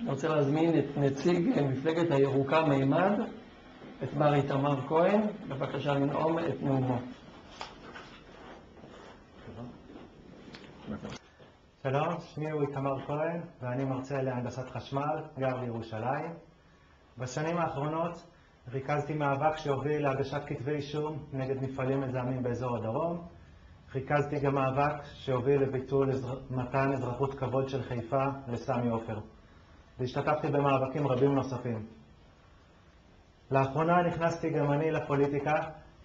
אני רוצה להזמין את נציג מפלגת הירוקה מימד, את מר איתמר כהן, בבקשה לנאום את נאומו. שלום, שמי הוא איתמר כהן ואני מרצה להנדסת חשמל, גר בירושלים. בשנים האחרונות ריכזתי מאבק שהוביל להגשת כתבי אישום נגד מפעלים מזהמים באזור הדרום. ריכזתי גם מאבק שהוביל לביטול מתן אזרחות כבוד של חיפה לסמי עופר. והשתתפתי במאבקים רבים נוספים. לאחרונה נכנסתי גם אני לפוליטיקה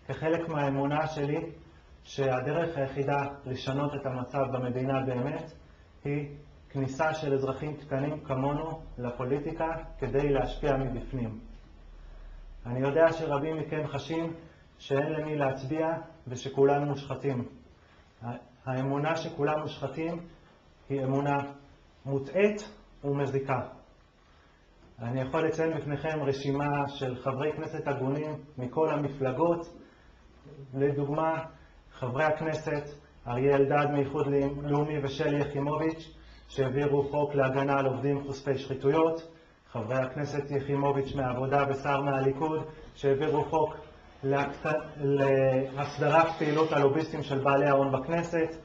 כחלק מהאמונה שלי שהדרך היחידה לשנות את המצב במדינה באמת היא כניסה של אזרחים קטנים כמונו לפוליטיקה כדי להשפיע מבפנים. אני יודע שרבים מכם חשים שאין למי להצביע ושכולם מושחתים. האמונה שכולם מושחתים היא אמונה מוטעית ומזיקה. אני יכול לציין בפניכם רשימה של חברי כנסת הגונים מכל המפלגות. לדוגמה, חברי הכנסת אריה אלדד מאיחוד לאומי ושלי יחימוביץ' שהעבירו חוק להגנה על עובדים חושפי שחיתויות, חברי הכנסת יחימוביץ' מהעבודה ושר מהליכוד שהעבירו חוק להסדרת פעילות הלוביסטים של בעלי ההון בכנסת,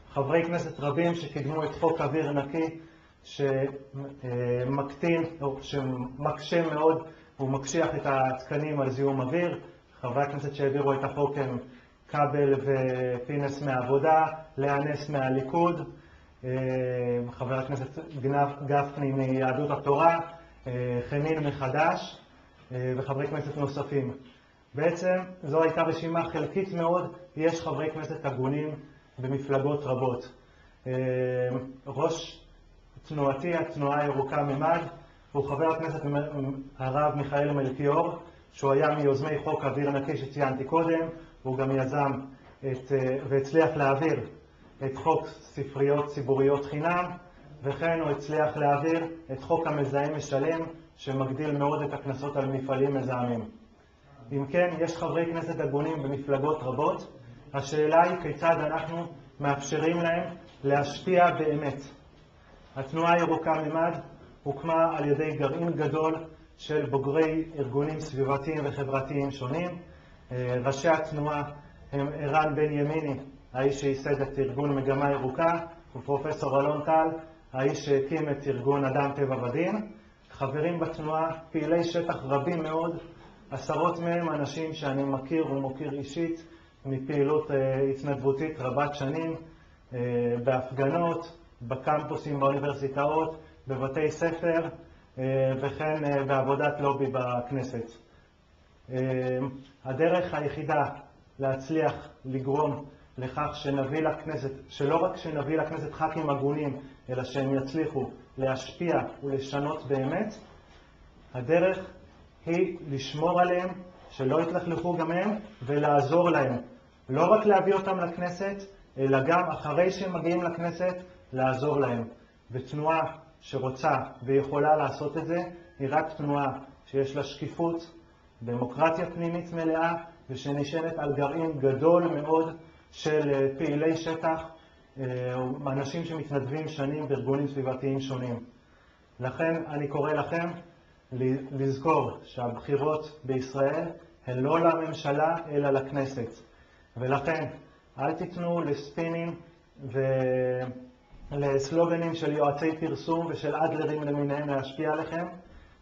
חברי כנסת רבים שקידמו את חוק אוויר נקי שמקטין או שמקשה מאוד ומקשיח את התקנים על זיהום אוויר. חברי הכנסת שהעבירו את החוק הם כבל ופינס מהעבודה, להנס מהליכוד, חבר הכנסת גפני מיהדות התורה, חנין מחדש וחברי כנסת נוספים. בעצם זו הייתה רשימה חלקית מאוד, יש חברי כנסת הגונים במפלגות רבות. ראש תנועתי, התנועה הירוקה מימד, הוא חבר הכנסת הרב מיכאל מלכיאור, שהוא היה מיוזמי חוק אוויר נקי שציינתי קודם. הוא גם יזם והצליח להעביר את חוק ספריות ציבוריות חינם, וכן הוא הצליח להעביר את חוק המזהם משלם שמגדיל מאוד את הקנסות על מפעלים מזהמים. אם כן, יש חברי כנסת הגונים במפלגות רבות. השאלה היא כיצד אנחנו מאפשרים להם להשפיע באמת. התנועה הירוקה מימד הוקמה על ידי גרעין גדול של בוגרי ארגונים סביבתיים וחברתיים שונים. ראשי התנועה הם ערן בן ימיני, האיש שייסד את ארגון מגמה ירוקה, ופרופסור אלון טל, האיש שהקים את ארגון אדם טבע ודין. חברים בתנועה פעילי שטח רבים מאוד, עשרות מהם אנשים שאני מכיר ומוקיר אישית מפעילות התנדבותית רבת שנים, בהפגנות, בקמפוסים, באוניברסיטאות, בבתי ספר וכן בעבודת לובי בכנסת. הדרך היחידה להצליח לגרום לכך שנביא לכנסת, שלא רק שנביא לכנסת ח"כים הגונים, אלא שהם יצליחו להשפיע ולשנות באמת, הדרך היא לשמור עליהם, שלא יתלכלכו גם הם, ולעזור להם. לא רק להביא אותם לכנסת, אלא גם אחרי שהם מגיעים לכנסת, לעזור להם. ותנועה שרוצה ויכולה לעשות את זה, היא רק תנועה שיש לה שקיפות, דמוקרטיה פנימית מלאה, ושנשענת על גרעין גדול מאוד של פעילי שטח, אנשים שמתנדבים שנים בארגונים סביבתיים שונים. לכן אני קורא לכם לזכור שהבחירות בישראל הן לא לממשלה אלא לכנסת. ולכן אל תיתנו לספינים ולסלוגנים של יועצי פרסום ושל אדלרים למיניהם להשפיע עליכם.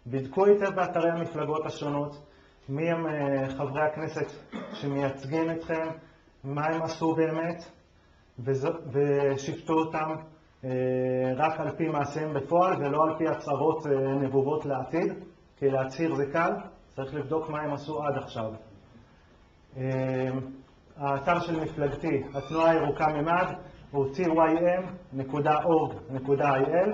בדקו היטב באתרי המפלגות השונות מי הם חברי הכנסת שמייצגים אתכם, מה הם עשו באמת, ושפטו אותם רק על פי מעשיהם בפועל ולא על פי הצהרות נבובות לעתיד, כי להצהיר זה קל, צריך לבדוק מה הם עשו עד עכשיו. האתר של מפלגתי, התנועה הירוקה מימד, הוא tym.org.il.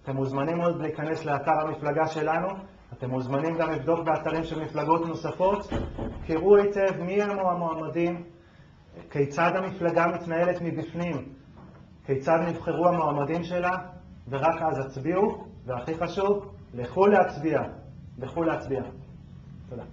אתם מוזמנים מאוד להיכנס לאתר המפלגה שלנו, אתם מוזמנים גם לבדוק באתרים של מפלגות נוספות, קראו היטב מי הם המועמדים, כיצד המפלגה מתנהלת מבפנים, כיצד נבחרו המועמדים שלה, ורק אז הצביעו, והכי חשוב, לכו להצביע. לכו להצביע. תודה.